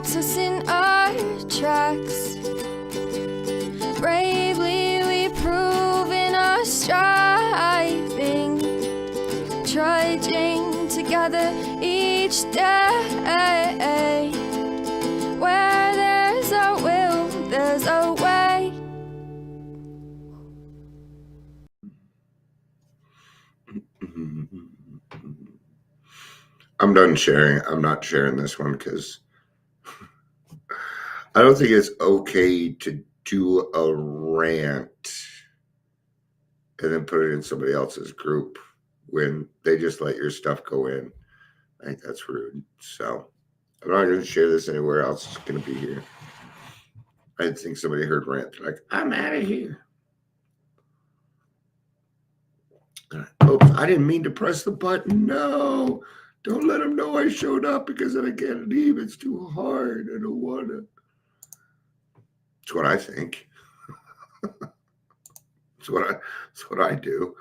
stops us in our tracks. Bravely we prove in our striving, trudging together each day. Where there's a will, there's a way. I'm done sharing. I'm not sharing this one because I don't think it's okay to do a rant and then put it in somebody else's group when they just let your stuff go in. I think that's rude. So I'm not going to share this anywhere else. It's going to be here. I think somebody heard rant. They're like, I'm out of here. Oops, I didn't mean to press the button. No, don't let them know I showed up because then I can't leave. It's too hard. I don't want to. That's what I think. That's what I do.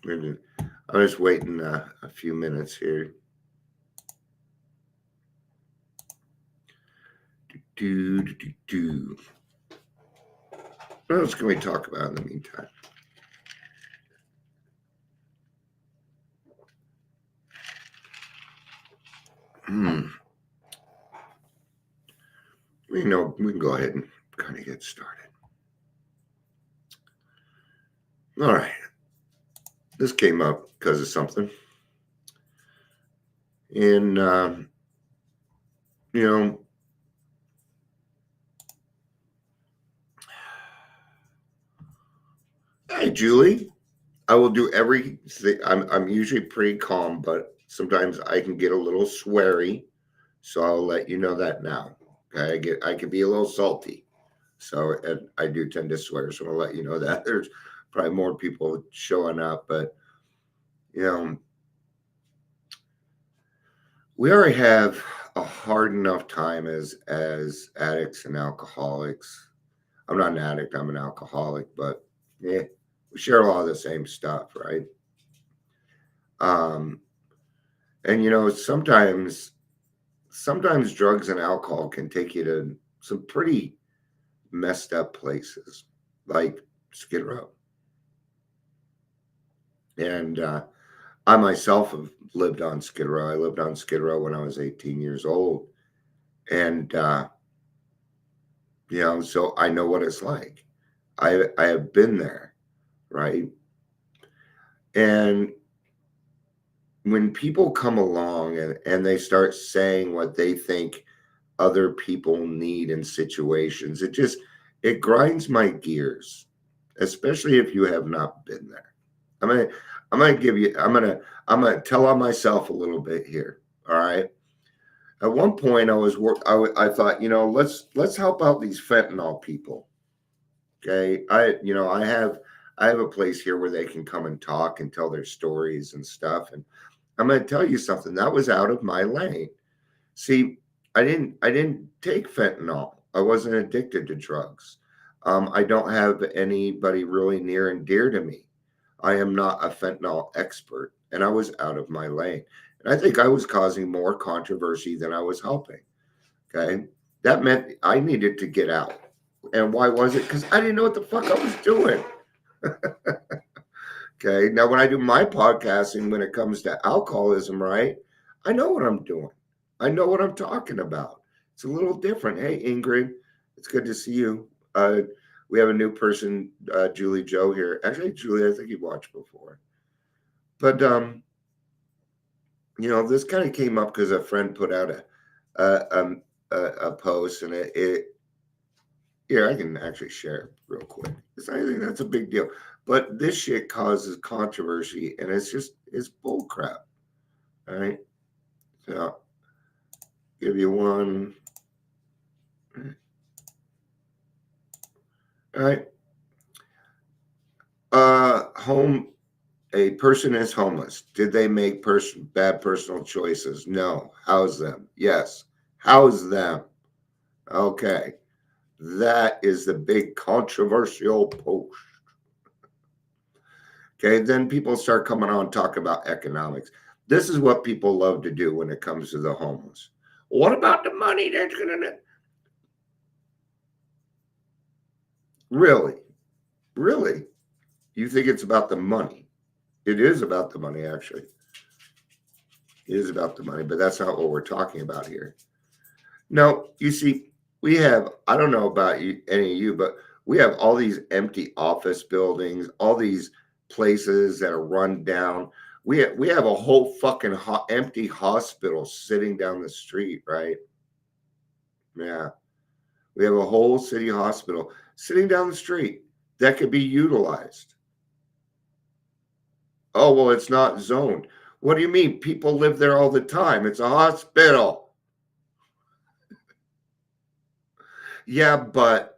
I'm just waiting a few minutes here. What else can we talk about in the meantime? We can go ahead and kind of get started. All right. This came up because of something. And, hey, Julie, I will do everything. I'm usually pretty calm, but sometimes I can get a little sweary. So I'll let you know that now. Okay, I can be a little salty. So and I do tend to swear. So I'll let you know that. There's probably more people showing up, but we already have a hard enough time as addicts and alcoholics. I'm not an addict, I'm an alcoholic, but yeah, we share a lot of the same stuff, right? And sometimes drugs and alcohol can take you to some pretty messed up places, like Skid Row. And I myself have lived on Skid Row. I lived on Skid Row when I was 18 years old. And, so I know what it's like. I have been there, right? And when people come along and they start saying what they think other people need in situations, it grinds my gears, especially if you have not been there. I'm gonna tell on myself a little bit here. All right. At one point, I thought, let's help out these fentanyl people. Okay, I have a place here where they can come and talk and tell their stories and stuff. And I'm going to tell you something that was out of my lane. See, I didn't take fentanyl. I wasn't addicted to drugs. I don't have anybody really near and dear to me. I am not a fentanyl expert, and I was out of my lane. And I think I was causing more controversy than I was helping. Okay, that meant I needed to get out. And why was it? Because I didn't know what the fuck I was doing. Okay. Now, when I do my podcasting, when it comes to alcoholism, right, I know what I'm doing. I know what I'm talking about. It's a little different. Hey, Ingrid, it's good to see you. We have a new person, Julie Joe here. Actually, Julie, I think you've watched before. But, this kind of came up because a friend put out a post, and here, I can actually share it real quick. I think that's a big deal. But this shit causes controversy, and it's bull crap. All right. So I'll give you one. All right. A person is homeless. Did they make bad personal choices? No. House them. Yes. House them. Okay. That is the big controversial post. Okay, then people start coming on and talk about economics. This is what people love to do when it comes to the homeless. What about the money that's going to... Really? Really? You think it's about the money? It is about the money, actually. It is about the money, but that's not what we're talking about here. No, you see, we have, I don't know about you, any of you, but we have all these empty office buildings, all these places that are run down. We have a whole fucking empty hospital sitting down the street, right? Yeah. We have a whole city hospital sitting down the street that could be utilized. Oh, well, it's not zoned. What do you mean? People live there all the time. It's a hospital. Yeah, but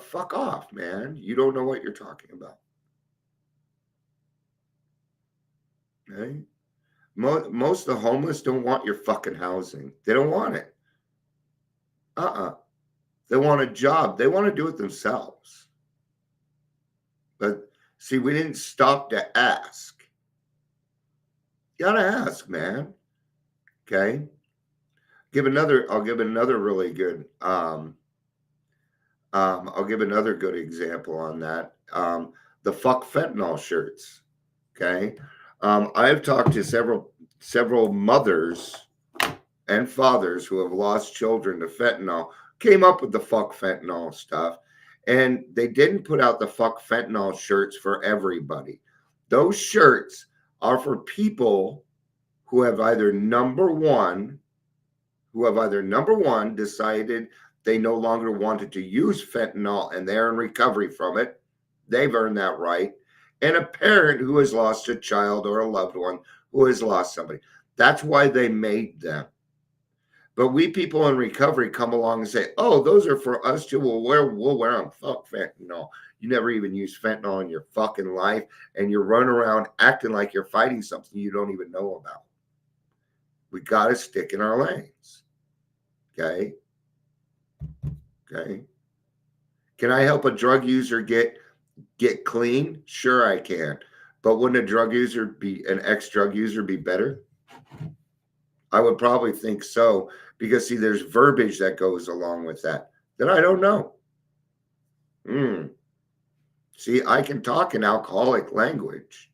fuck off, man. You don't know what you're talking about. Okay? Most of the homeless don't want your fucking housing. They don't want it. They want a job. They want to do it themselves. But see, we didn't stop to ask. You gotta ask, man. Okay. I'll give another really good I'll give another good example on that. The fuck fentanyl shirts. Okay. I've talked to several mothers and fathers who have lost children to fentanyl, came up with the fuck fentanyl stuff, and they didn't put out the fuck fentanyl shirts for everybody. Those shirts are for people who have either number one decided they no longer wanted to use fentanyl and they're in recovery from it. They've earned that right. And a parent who has lost a child or a loved one who has lost somebody. That's why they made them. But we people in recovery come along and say, oh, those are for us too. We'll wear them. Fuck fentanyl. You never even used fentanyl in your fucking life. And you're running around acting like you're fighting something you don't even know about. We got to stick in our lanes. Okay. Okay. Can I help a drug user get clean? Sure, I can. But wouldn't an ex-drug user be better? I would probably think so, because see, there's verbiage that goes along with that I don't know. See, I can talk in alcoholic language,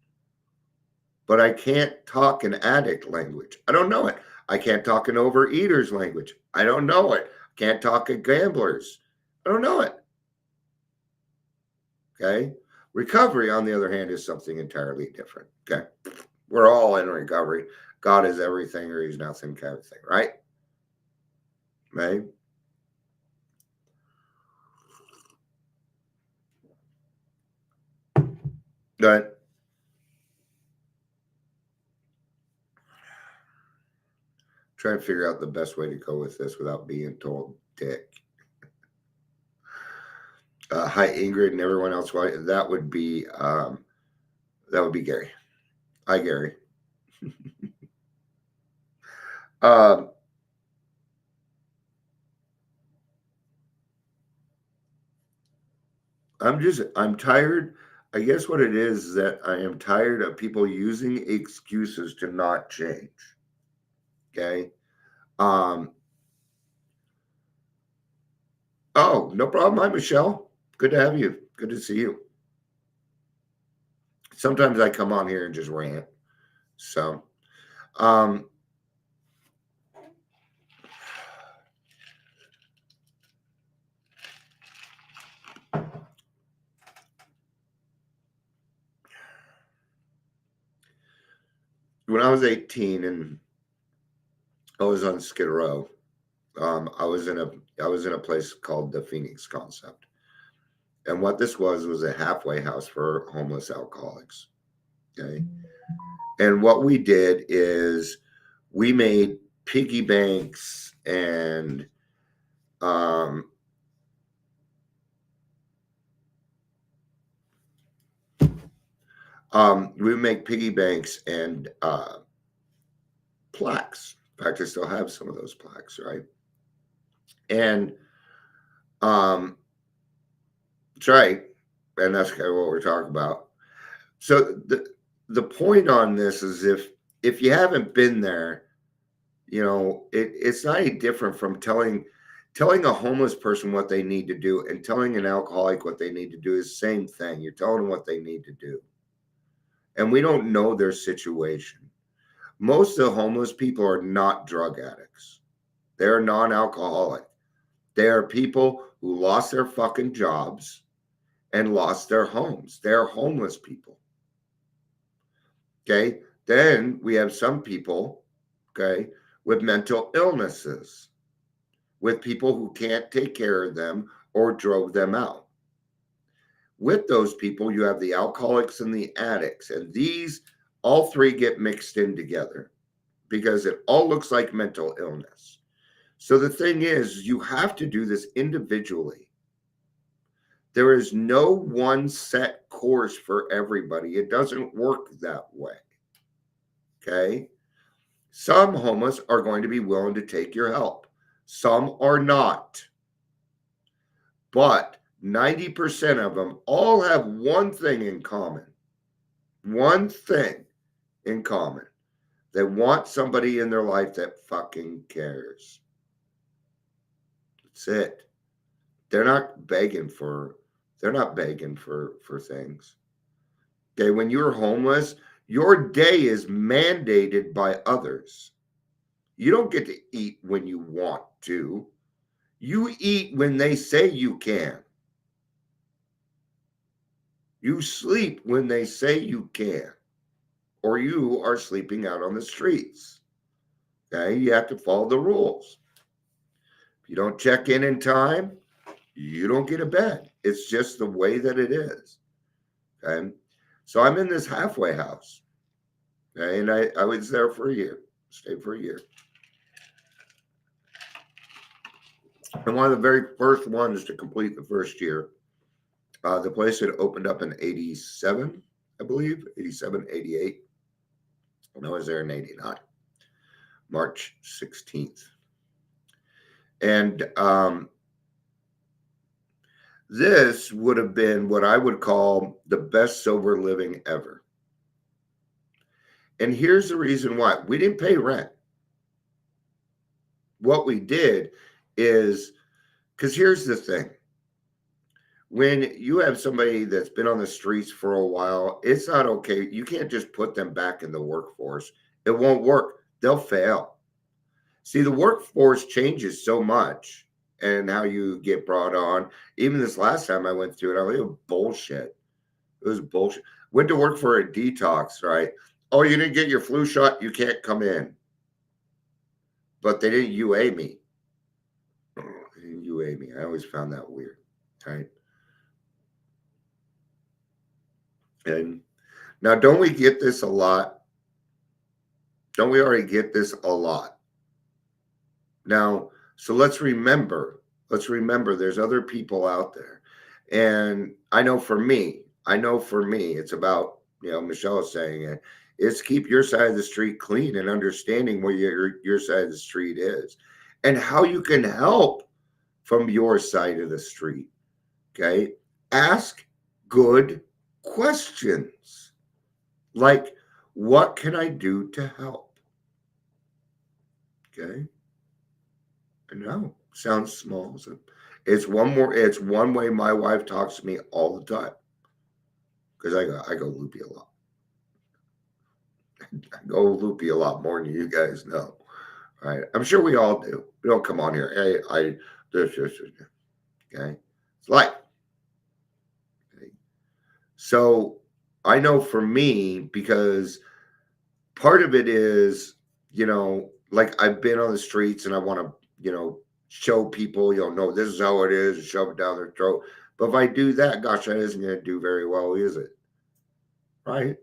but I can't talk in addict language. I don't know it. I can't talk in overeaters language. I don't know it. I can't talk in gamblers. I don't know it. Okay. Recovery, on the other hand, is something entirely different. Okay. We're all in recovery. God is everything or he's nothing kind of thing, right? Right? Good. Trying to figure out the best way to go with this without being told dick. Hi, Ingrid and everyone else. That would be Gary. Hi, Gary. I'm tired. I guess what it is that I am tired of people using excuses to not change. Okay. Oh, no problem. Hi, Michelle. Good to have you. Good to see you. Sometimes I come on here and just rant. So, when I was 18 and I was on Skid Row, I was in a place called the Phoenix Concept, and what this was a halfway house for homeless alcoholics. Okay, and what we did is we made piggy banks and we make piggy banks and plaques. In fact, I still have some of those plaques, right? And that's right. And that's kind of what we're talking about. So the point on this is if you haven't been there, it's not any different from telling a homeless person what they need to do and telling an alcoholic what they need to do is the same thing. You're telling them what they need to do. And we don't know their situation. Most of the homeless people are not drug addicts. They're non-alcoholic. They are people who lost their fucking jobs and lost their homes. They're homeless people. Okay. Then we have some people, okay, with mental illnesses, with people who can't take care of them or drove them out. With those people, you have the alcoholics and the addicts, and these all three get mixed in together because it all looks like mental illness. So the thing is, you have to do this individually. There is no one set course for everybody. It doesn't work that way. Okay? Some homeless are going to be willing to take your help. Some are not. But 90% of them all have one thing in common. One thing in common. They want somebody in their life that fucking cares. That's it. They're not begging for things. Okay, when you're homeless, your day is mandated by others. You don't get to eat when you want to. You eat when they say you can. You sleep when they say you can. Or you are sleeping out on the streets. Okay, you have to follow the rules. If you don't check in time, you don't get a bed. It's just the way that it is. Okay, so I'm in this halfway house. Okay, and I was there for a year, stayed for a year. And one of the very first ones to complete the first year, the place had opened up in 87, I believe, 87, 88. And I was there in 89, March 16th. And this would have been what I would call the best sober living ever. And here's the reason why. We didn't pay rent. What we did is, because here's the thing. When you have somebody that's been on the streets for a while, it's not okay. You can't just put them back in the workforce. It won't work. They'll fail. See, the workforce changes so much and how you get brought on. Even this last time I went through it, it was bullshit. It was bullshit. Went to work for a detox, right? Oh, you didn't get your flu shot, you can't come in. But they didn't UA me. They didn't UA me. I always found that weird, right? And now, don't we get this a lot? Don't we already get this a lot? Now, so let's remember there's other people out there. And I know for me, it's about, Michelle is saying it, is keep your side of the street clean and understanding where your side of the street is and how you can help from your side of the street. Okay. Ask good questions. Like, what can I do to help? Okay. I know, sounds small. It's one way my wife talks to me all the time. Because I go loopy a lot. I go loopy a lot more than you guys know. All right. I'm sure we all do. We don't come on here. Hey, this. Okay. It's like. Okay. So I know for me, because part of it is, like I've been on the streets and I want to, show people, no, this is how it is, and shove it down their throat. But if I do that, gosh, that isn't going to do very well, is it? Right?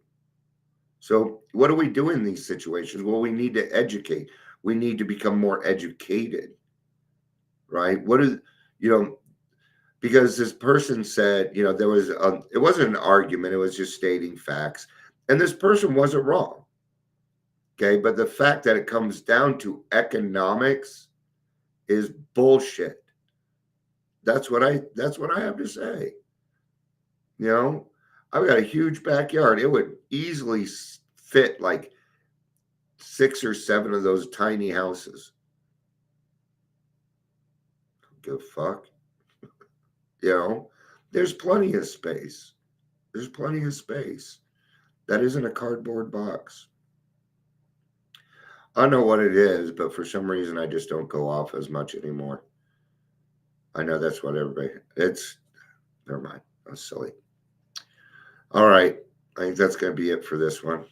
So what do we do in these situations? Well, we need to educate. We need to become more educated, right? Because this person said, there was, it wasn't an argument. It was just stating facts. And this person wasn't wrong. Okay. But the fact that it comes down to economics is bullshit. That's what I have to say. I've got a huge backyard. It would easily fit like 6 or 7 of those tiny houses. Give a fuck. You know, there's plenty of space. There's plenty of space. That isn't a cardboard box. I know what it is, but for some reason I just don't go off as much anymore. I know that's what everybody. Never mind. That's silly. All right. I think that's going to be it for this one.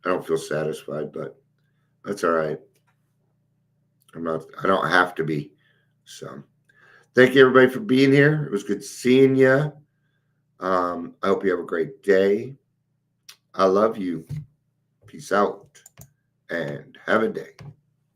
I don't feel satisfied, but that's all right. I don't have to be. So thank you everybody for being here. It was good seeing you. I hope you have a great day. I love you. Peace out and have a day.